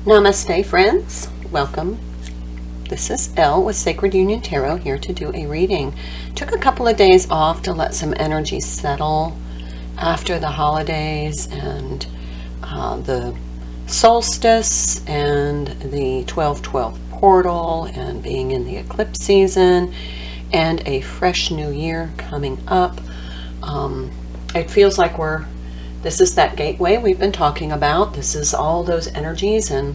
Namaste, friends. Welcome. This is Elle with Sacred Union Tarot, here to do a reading. Took a couple of days off to let some energy settle after the holidays and the solstice and the 12/12 portal and being in the eclipse season and a fresh new year coming up. It feels like this is that gateway we've been talking about. This is all those energies, and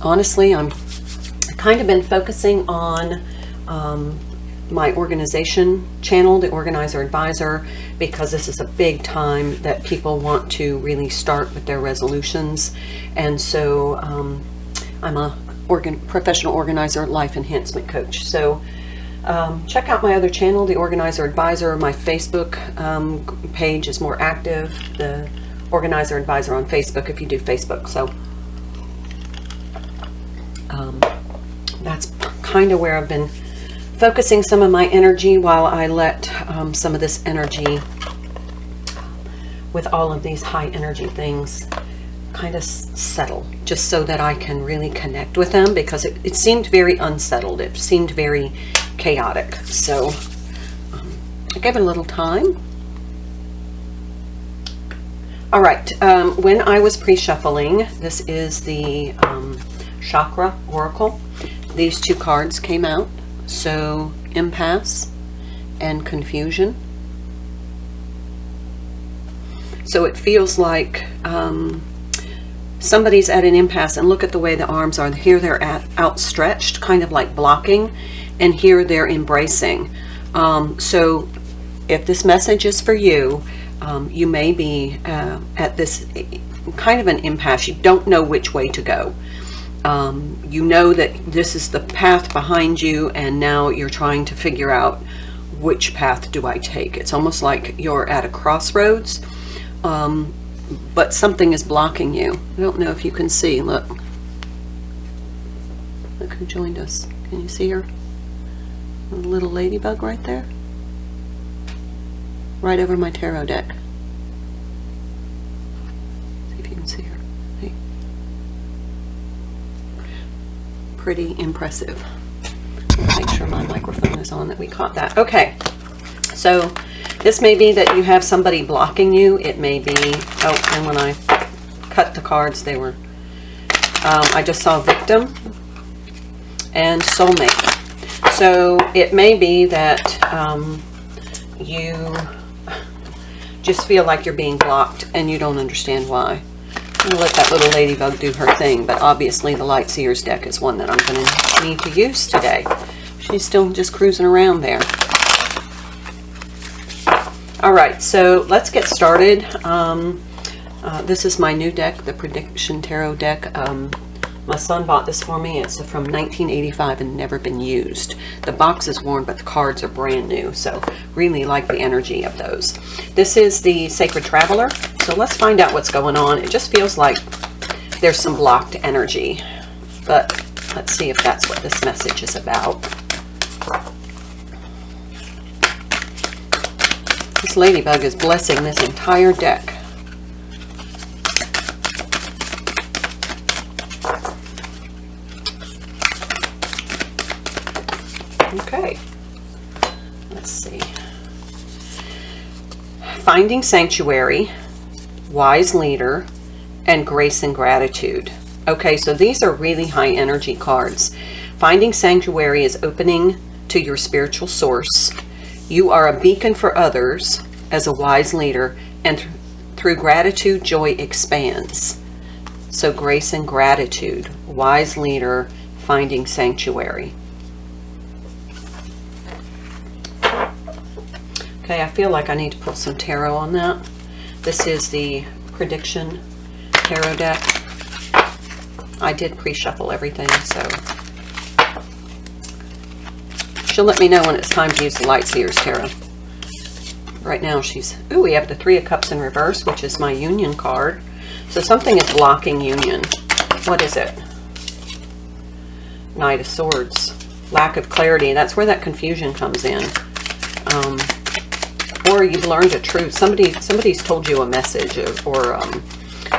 honestly, I've kind of been focusing on my organization channel, the Organizer Advisor, because this is a big time that people want to really start with their resolutions. And so I'm a professional organizer, life enhancement coach. So check out my other channel, the Organizer Advisor. My Facebook page is more active, the Organizer Advisor on Facebook, if you do Facebook. So that's kind of where I've been focusing some of my energy while I let some of this energy with all of these high energy things kind of settle, just so that I can really connect with them, because it seemed very unsettled. It seemed very chaotic. So I gave it a little time. All right. When I was pre-shuffling, this is the Chakra Oracle. These two cards came out. So Impasse and Confusion. So it feels like somebody's at an impasse, and look at the way the arms are. Here they're outstretched, kind of like blocking, and here they're embracing. So if this message is for you, you may be at this kind of an impasse. You don't know which way to go. You know that this is the path behind you, and now you're trying to figure out which path do I take. It's almost like you're at a crossroads, but something is blocking you. I don't know if you can see. Look who joined us. Can you see her? A little ladybug right there, right over my tarot deck. See if you can see her. Hey. Pretty impressive. Make sure my microphone is on, that we caught that. Okay, so this may be that you have somebody blocking you. It may be, oh, and when I cut the cards, they were, I just saw victim and soulmate. So it may be that you just feel like you're being blocked and you don't understand why. I'm going to let that little ladybug do her thing, but obviously the Light Seers deck is one that I'm going to need to use today. She's still just cruising around there. All right, so let's get started. This is my new deck, the Prediction Tarot deck. My son bought this for me. It's from 1985 and never been used. The box is worn, but the cards are brand new. So really like the energy of those. This is the Sacred Traveler. So let's find out what's going on. It just feels like there's some blocked energy, but let's see if that's what this message is about. This ladybug is blessing this entire deck. Okay, let's see. Finding Sanctuary, Wise Leader, and Grace and Gratitude. Okay, so these are really high energy cards. Finding Sanctuary is opening to your spiritual source. You are a beacon for others as a wise leader, and through gratitude, joy expands. So Grace and Gratitude, Wise Leader, Finding Sanctuary. Okay, I feel like I need to pull some tarot on that. This is the Prediction Tarot deck. I did pre-shuffle everything, so she'll let me know when it's time to use the Light Seers Tarot. Right now she's, ooh, we have the Three of Cups in reverse, which is my union card. So something is blocking union. What is it? Knight of Swords. Lack of clarity. That's where that confusion comes in. Or you've learned a truth. Somebody's told you a message, or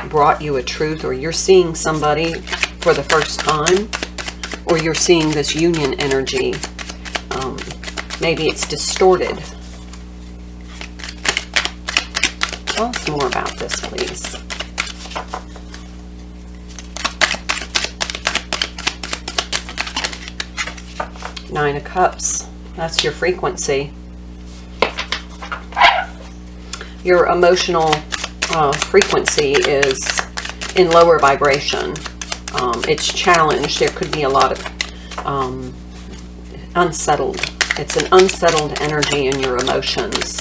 brought you a truth, or you're seeing somebody for the first time, or you're seeing this union energy. Maybe it's distorted. Tell us more about this, please. Nine of Cups. That's your frequency. Your emotional frequency is in lower vibration. It's challenged. There could be a lot of unsettled. It's an unsettled energy in your emotions.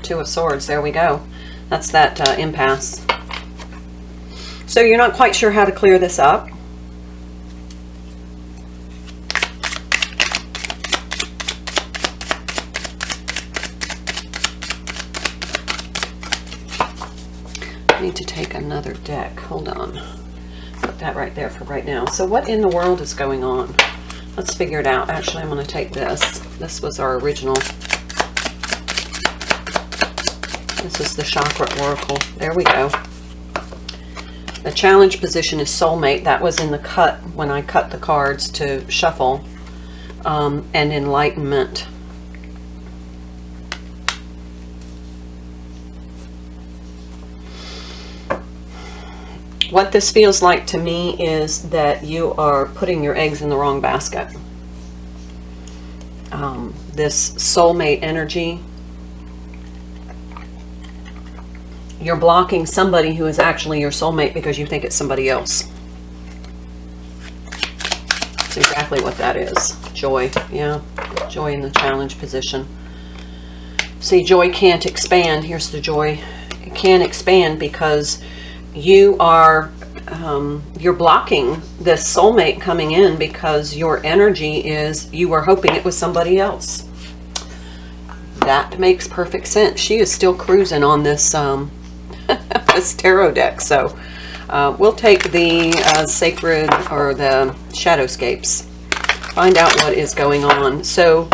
Two of Swords. There we go. That's that impasse. So you're not quite sure how to clear this up. I need to take another deck. Hold on. Put that right there for right now. So what in the world is going on? Let's figure it out. Actually, I'm going to take this. This was our original. This is the Chakra Oracle. There we go. The challenge position is Soulmate. That was in the cut when I cut the cards to shuffle. And Enlightenment. What this feels like to me is that you are putting your eggs in the wrong basket. This soulmate energy, you're blocking somebody who is actually your soulmate because you think it's somebody else. That's exactly what that is. Joy. Yeah. Joy in the challenge position. See, joy can't expand. Here's the joy. It can't expand because you are you're blocking this soulmate coming in because your energy is, you were hoping it was somebody else. That makes perfect sense. She is still cruising on this this tarot deck. So we'll take the sacred or the shadowscapes. Find out what is going on. So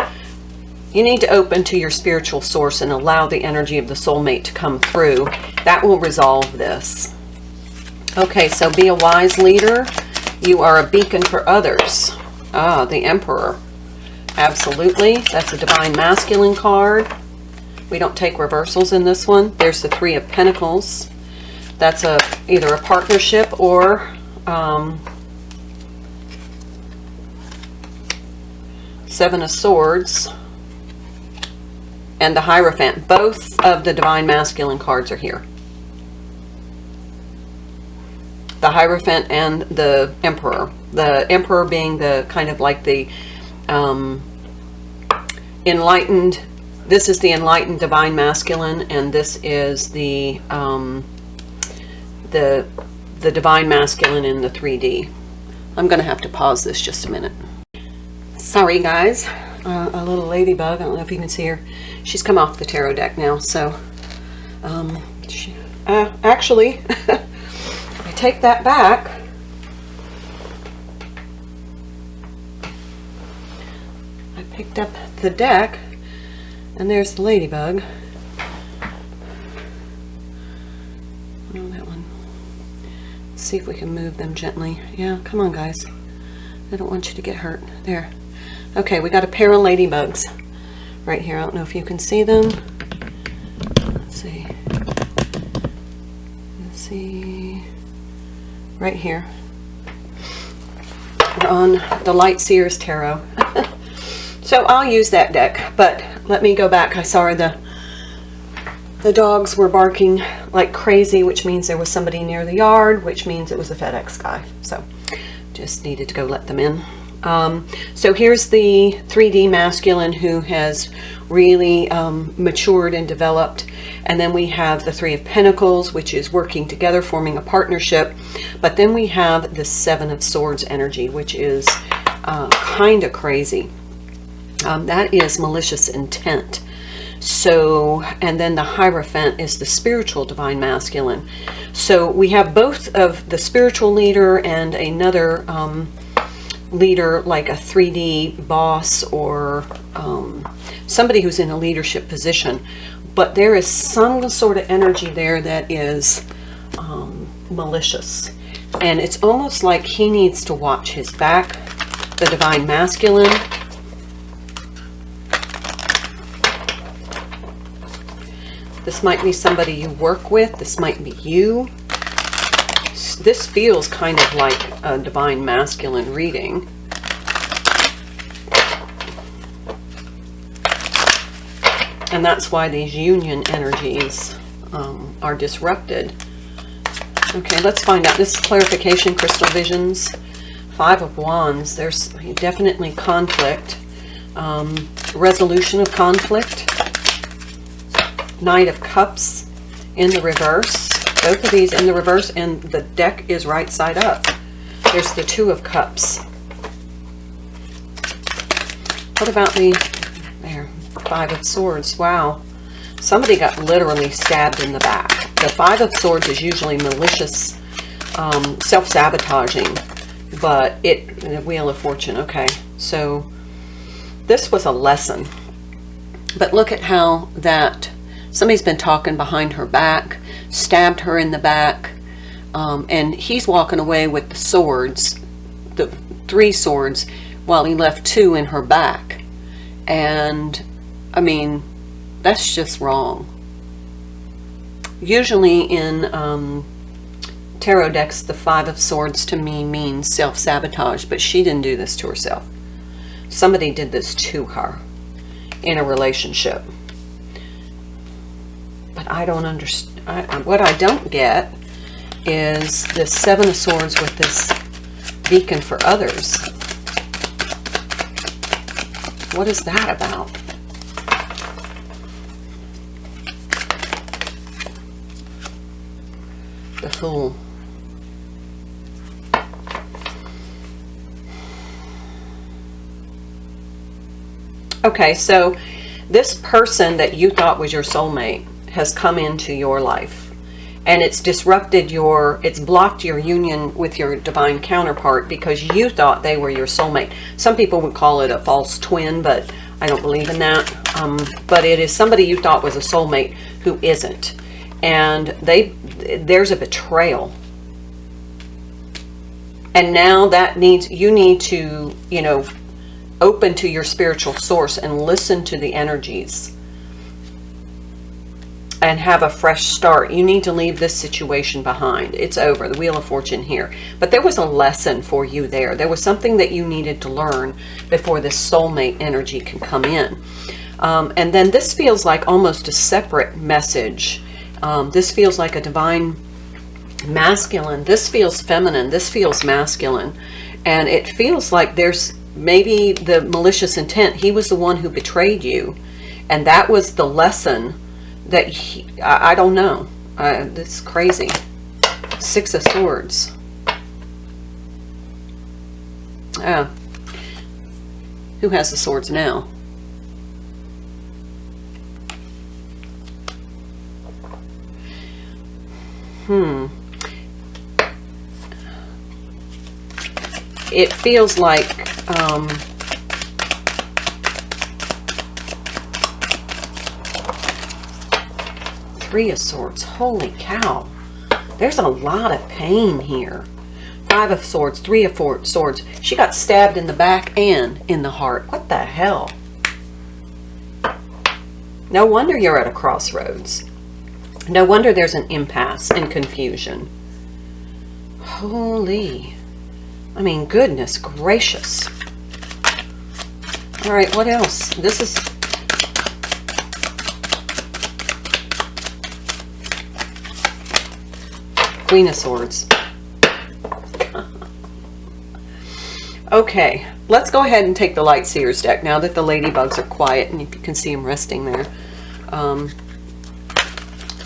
you need to open to your spiritual source and allow the energy of the soulmate to come through. That will resolve this. Okay, so be a wise leader. You are a beacon for others. The Emperor. Absolutely. That's a Divine Masculine card. We don't take reversals in this one. There's the Three of Pentacles. That's either a partnership or Seven of Swords and the Hierophant. Both of the Divine Masculine cards are here. The Hierophant and the Emperor. The Emperor being the kind of like the enlightened. This is the enlightened Divine Masculine, and this is the Divine Masculine in the 3D. I'm going to have to pause this just a minute. Sorry, guys. A little ladybug. I don't know if you can see her. She's come off the tarot deck now. So, actually. Take that back. I picked up the deck and there's the ladybug. Oh, that one. Let's see if we can move them gently. Yeah, come on, guys. I don't want you to get hurt. There. Okay, we got a pair of ladybugs right here. I don't know if you can see them. Let's see. Let's see. Right here. We're on the Light Seers Tarot. So I'll use that deck, but let me go back. I saw the dogs were barking like crazy, which means there was somebody near the yard, which means it was a FedEx guy. So just needed to go let them in. So here's the 3D masculine who has really matured and developed. And then we have the Three of Pentacles, which is working together, forming a partnership. But then we have the Seven of Swords energy, which is kind of crazy. That is malicious intent. So, and then the Hierophant is the spiritual Divine Masculine. So we have both of the spiritual leader and another leader, like a 3D boss or somebody who's in a leadership position, but there is some sort of energy there that is malicious. And it's almost like he needs to watch his back. The Divine Masculine. This might be somebody you work with. This might be you. This feels kind of like a Divine Masculine reading. And that's why these union energies are disrupted. Okay, let's find out. This is clarification, crystal visions. 5 of Wands. There's definitely conflict. Resolution of conflict. Knight of Cups in the reverse. Both of these in the reverse, and the deck is right side up. There's the 2 of Cups. What about the... there, 5 of Swords. Wow. Somebody got literally stabbed in the back. The 5 of Swords is usually malicious, self-sabotaging, but the Wheel of Fortune. Okay, so this was a lesson. But look at how that somebody's been talking behind her back, stabbed her in the back, and he's walking away with the swords, the 3 swords, while he left 2 in her back. And I mean, that's just wrong. Usually in tarot decks, the 5 of Swords to me means self-sabotage, but she didn't do this to herself. Somebody did this to her in a relationship. But I don't understand. What I don't get is the 7 of Swords with this beacon for others. What is that about? The Fool. Okay, so this person that you thought was your soulmate has come into your life, and it's disrupted it's blocked your union with your divine counterpart because you thought they were your soulmate. Some people would call it a false twin, but I don't believe in that. But it is somebody you thought was a soulmate who isn't. And there's a betrayal. And now that you need to, open to your spiritual source and listen to the energies and have a fresh start. You need to leave this situation behind. It's over. The Wheel of Fortune here. But there was a lesson for you there. There was something that you needed to learn before this soulmate energy can come in. And then this feels like almost a separate message. This feels like a divine masculine. This feels feminine. This feels masculine. And it feels like there's maybe the malicious intent. He was the one who betrayed you. And that was the lesson that I don't know. That's crazy. 6 of Swords. Who has the swords now? It feels like 3 of Swords. Holy cow. There's a lot of pain here. 5 of Swords, 3 of Swords. She got stabbed in the back and in the heart. What the hell? No wonder you're at a crossroads. No wonder there's an impasse and confusion. Holy. I mean, goodness gracious. All right, what else? This is... Queen of Swords. Okay, let's go ahead and take the Light Seers deck now that the ladybugs are quiet and you can see them resting there.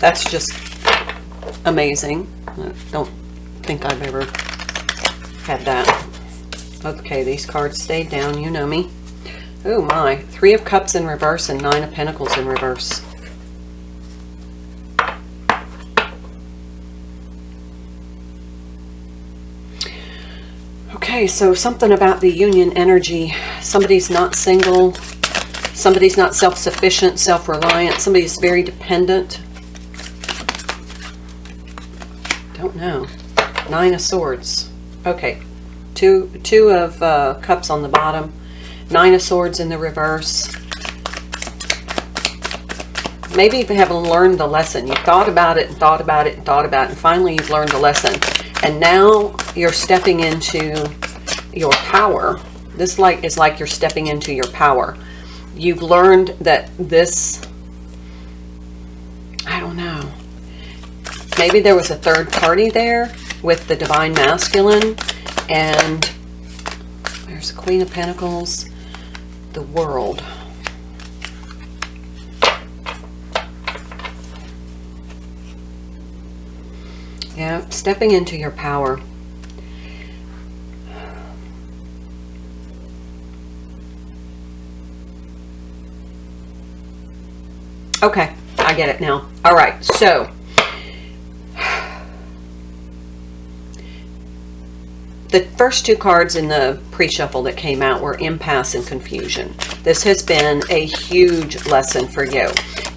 That's just amazing. I don't think I've ever had that. Okay, these cards stayed down. You know me. Oh my. 3 of Cups in reverse and 9 of Pentacles in reverse. Okay, so something about the union energy. Somebody's not single. Somebody's not self-sufficient, self-reliant. Somebody's very dependent. Don't know. 9 of Swords. Okay. Two of Cups on the bottom. 9 of Swords in the reverse. Maybe you haven't learned the lesson. You thought about it and thought about it and thought about it, and finally you've learned the lesson. And now you're stepping into your power. This is like you're stepping into your power. You've learned that this, I don't know, maybe there was a third party there with the Divine Masculine, and there's the Queen of Pentacles, the World. Yeah, stepping into your power. Okay, I get it now. All right, so the first 2 cards in the pre-shuffle that came out were Impasse and Confusion. This has been a huge lesson for you.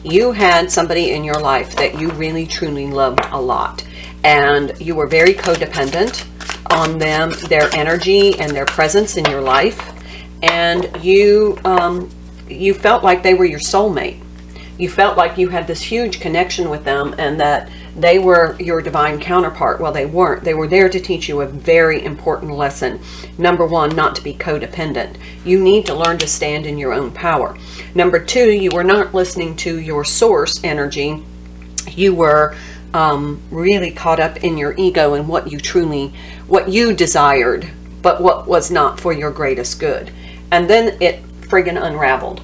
You had somebody in your life that you really truly loved a lot, and you were very codependent on them, their energy and their presence in your life, and you felt like they were your soulmate. You felt like you had this huge connection with them and that they were your divine counterpart. Well, they weren't. They were there to teach you a very important lesson. Number 1, not to be codependent. You need to learn to stand in your own power. Number 2, you were not listening to your source energy. You were really caught up in your ego and what you desired, but what was not for your greatest good. And then it friggin' unraveled.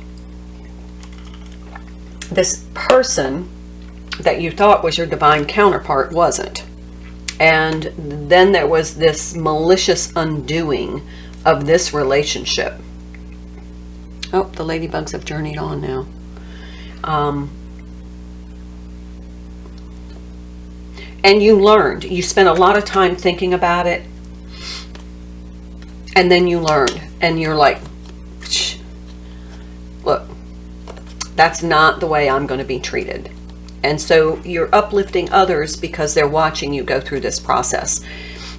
This person that you thought was your divine counterpart wasn't. And then there was this malicious undoing of this relationship. Oh, the ladybugs have journeyed on now. And you learned. You spent a lot of time thinking about it. And then you learned. And you're like, look, that's not the way I'm going to be treated. And so you're uplifting others because they're watching you go through this process.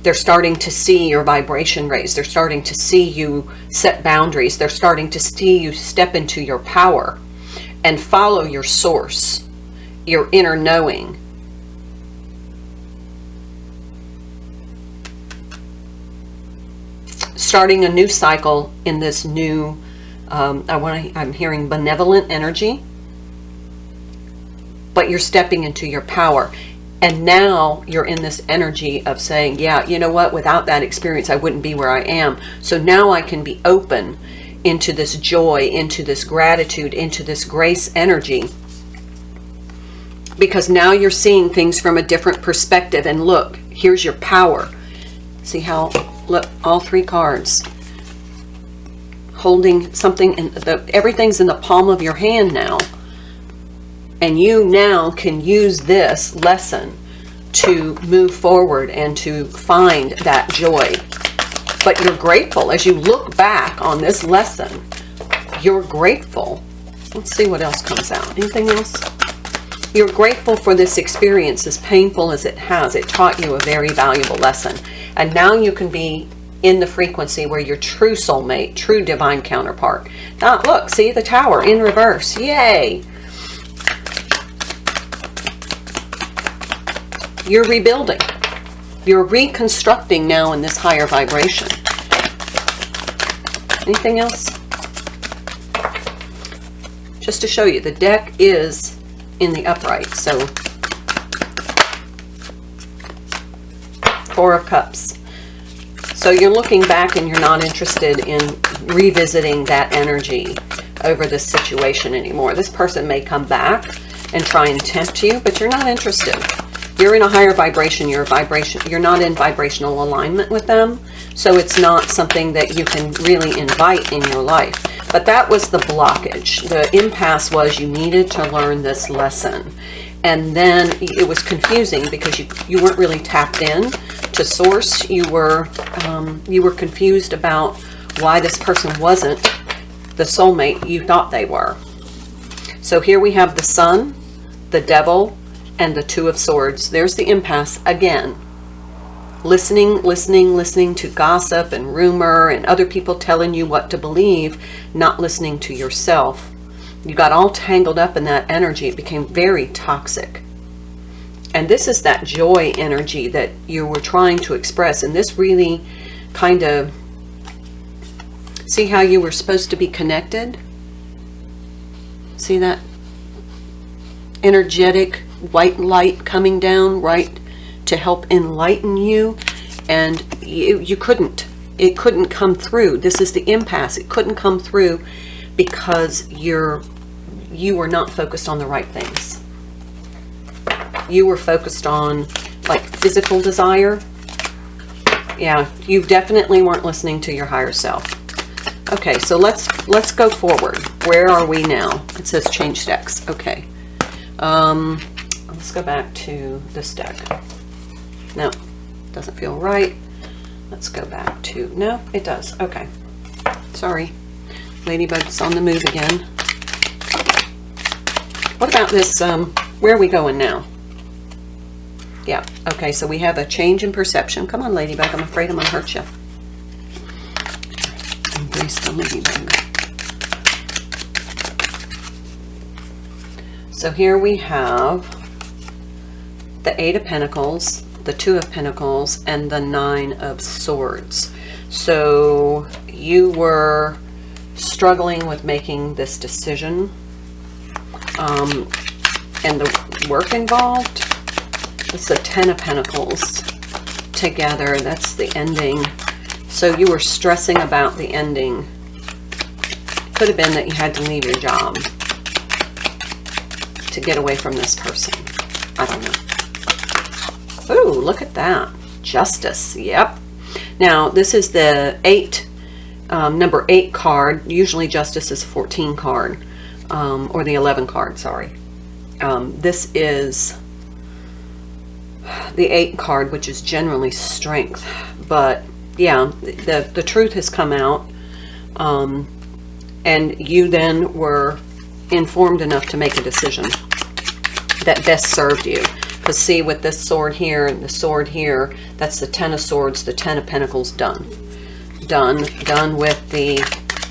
They're starting to see your vibration raise. They're starting to see you set boundaries. They're starting to see you step into your power and follow your source, your inner knowing. Starting a new cycle in this new, I'm hearing benevolent energy, but you're stepping into your power. And now you're in this energy of saying, yeah, you know what, without that experience, I wouldn't be where I am. So now I can be open into this joy, into this gratitude, into this grace energy. Because now you're seeing things from a different perspective. And look, here's your power. See how, look, all 3 cards. Holding something, everything's in the palm of your hand now. And you now can use this lesson to move forward and to find that joy. But you're grateful as you look back on this lesson. You're grateful. Let's see what else comes out. Anything else? You're grateful for this experience, as painful as it has. It taught you a very valuable lesson. And now you can be in the frequency where your true soulmate, true divine counterpart. Now, look, see the Tower in reverse. Yay! You're rebuilding. You're reconstructing now in this higher vibration. Anything else? Just to show you, the deck is in the upright. So, 4 of Cups. So you're looking back and you're not interested in revisiting that energy over this situation anymore. This person may come back and try and tempt you, but you're not interested. You're in a higher vibration. You're not in vibrational alignment with them. So it's not something that you can really invite in your life. But that was the blockage. The impasse was you needed to learn this lesson. And then it was confusing because you weren't really tapped in to source. You were confused about why this person wasn't the soulmate you thought they were. So here we have the Sun, the Devil, and the Two of Swords. There's the impasse again. Listening to gossip and rumor and other people telling you what to believe, not listening to yourself. You got all tangled up in that energy. It became very toxic. And this is that joy energy that you were trying to express. And this really kind of, see how you were supposed to be connected? See that energetic white light coming down, right, to help enlighten you, and you couldn't. It couldn't come through. This is the impasse. It couldn't come through because you were not focused on the right things. You were focused on like physical desire. Yeah, you definitely weren't listening to your higher self. Okay, so let's go forward. Where are we now? It says change decks. Okay. Let's go back to this deck. No, doesn't feel right. Let's go back to, no, it does. Okay. Sorry. Ladybug's on the move again. What about this, where are we going now? Yeah, okay, so we have a change in perception. Come on, Ladybug, I'm afraid I'm gonna hurt you. Embrace the Ladybug. So here we have the Eight of Pentacles, the Two of Pentacles, and the Nine of Swords. So you were struggling with making this decision, and the work involved. It's the Ten of Pentacles together. That's the ending. So you were stressing about the ending. Could have been that you had to leave your job to get away from this person. I don't know. Ooh, look at that. Justice. Yep. Now, this is the number 8 card. Usually Justice is 14 card, or the 11 card, sorry. This is the 8 card, which is generally strength. But yeah, the truth has come out, and you then were informed enough to make a decision that best served you. Because see, with this sword here and the sword here, that's the Ten of Swords, the Ten of Pentacles done with the,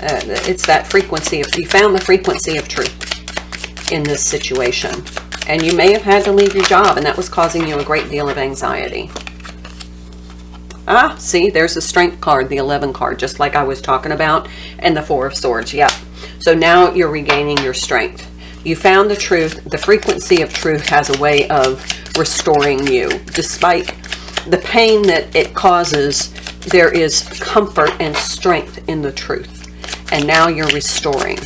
it's that frequency of, you found the frequency of truth in this situation. And you may have had to leave your job, and that was causing you a great deal of anxiety. Ah, see, there's the Strength card, the 11 card, just like I was talking about, and the Four of Swords, yep. So now you're regaining your strength. You found the truth. The frequency of truth has a way of restoring you. Despite the pain that it causes, there is comfort and strength in the truth. And now you're restoring.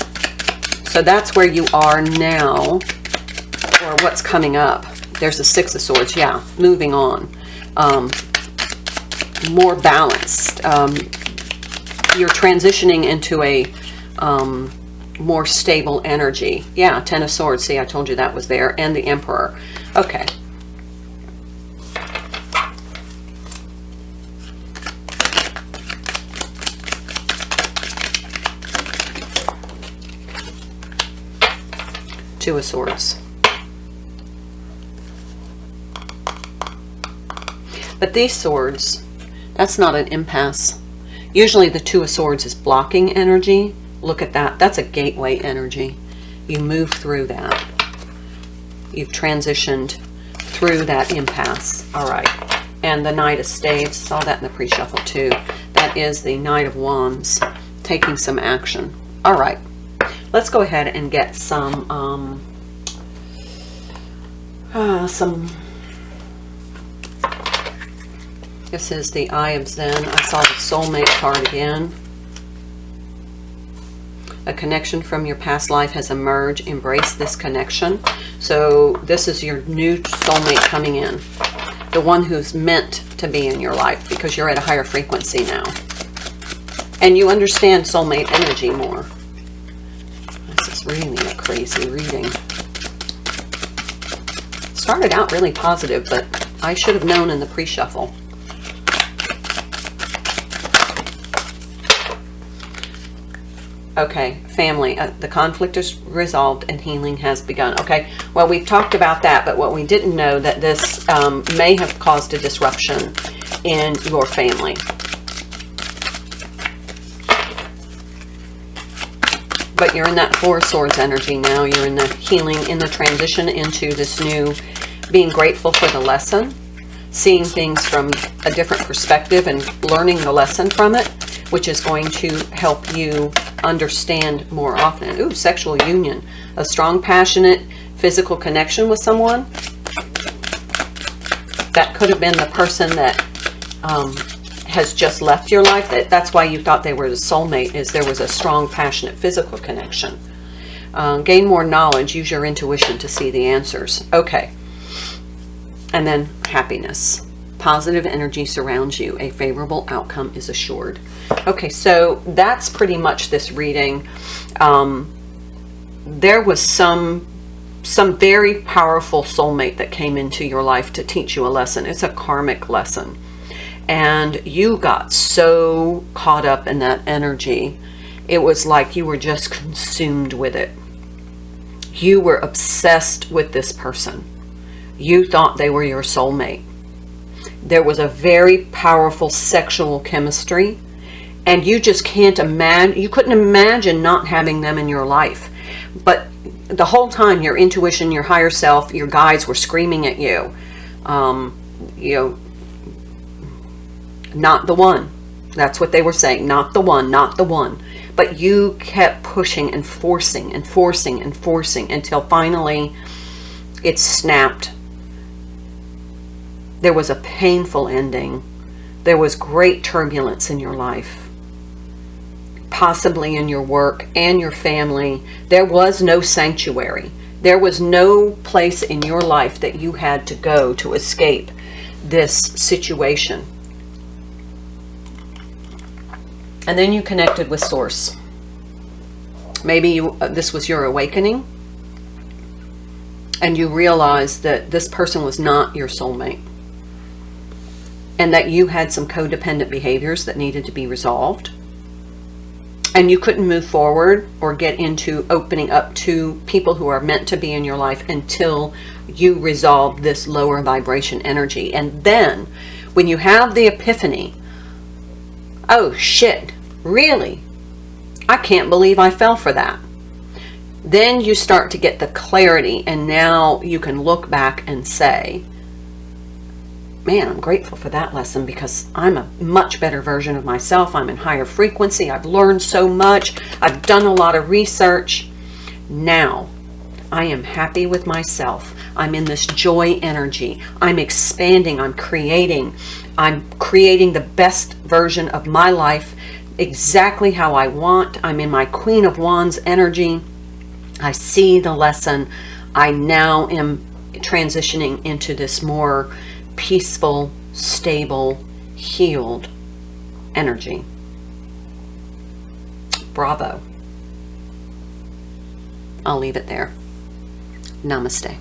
So that's where you are now, or what's coming up. There's the Six of Swords, yeah, moving on. More balanced. You're transitioning into a more stable energy. Yeah, Ten of Swords. See, I told you that was there. And the Emperor. Okay. Two of Swords. But these swords, that's not an impasse. Usually the Two of Swords is blocking energy. Look at that. That's a gateway energy. You move through that. You've transitioned through that impasse. All right. And the Knight of Staves, saw that in the pre-shuffle too. That is the Knight of Wands, taking some action. All right. Let's go ahead and get some this is the Eye of Zen. I saw the Soulmate card again. A connection from your past life has emerged. Embrace this connection. So this is your new soulmate coming in. The one who's meant to be in your life, because you're at a higher frequency now. And you understand soulmate energy more. This is really a crazy reading. Started out really positive, but I should have known in the pre-shuffle. Okay, family. The conflict is resolved and healing has begun. Okay, well, we've talked about that, but what we didn't know that this may have caused a disruption in your family. But you're in that Four of Swords energy now. You're in the healing, in the transition into this new, being grateful for the lesson, seeing things from a different perspective and learning the lesson from it, which is going to help you understand more often. Ooh, sexual union. A strong, passionate, physical connection with someone. That could have been the person that has just left your life. That's why you thought they were the soulmate, is there was a strong, passionate, physical connection. Gain more knowledge. Use your intuition to see the answers. Okay. And then happiness. Positive energy surrounds you. A favorable outcome is assured. Okay, so that's pretty much this reading. There was some very powerful soulmate that came into your life to teach you a lesson. It's a karmic lesson. And you got so caught up in that energy. It was like you were just consumed with it. You were obsessed with this person. You thought they were your soulmate. There was a very powerful sexual chemistry, and you just can't imagine, you couldn't imagine not having them in your life. But the whole time, your intuition, your higher self, your guides were screaming at you, you know, not the one. That's what they were saying. Not the one, not the one. But you kept pushing and forcing and forcing and forcing until finally it snapped. There was a painful ending. There was great turbulence in your life, possibly in your work and your family. There was no sanctuary. There was no place in your life that you had to go to escape this situation. And then you connected with Source. Maybe this was your awakening, and you realized that this person was not your soulmate, and that you had some codependent behaviors that needed to be resolved, and you couldn't move forward or get into opening up to people who are meant to be in your life until you resolved this lower vibration energy. And then when you have the epiphany, oh shit, really? I can't believe I fell for that. Then you start to get the clarity, and now you can look back and say, man, I'm grateful for that lesson, because I'm a much better version of myself. I'm in higher frequency. I've learned so much. I've done a lot of research. Now I am happy with myself. I'm in this joy energy. I'm expanding. I'm creating the best version of my life, exactly how I want. I'm in my Queen of Wands energy. I see the lesson. I now am transitioning into this more peaceful, stable, healed energy. Bravo. I'll leave it there. Namaste.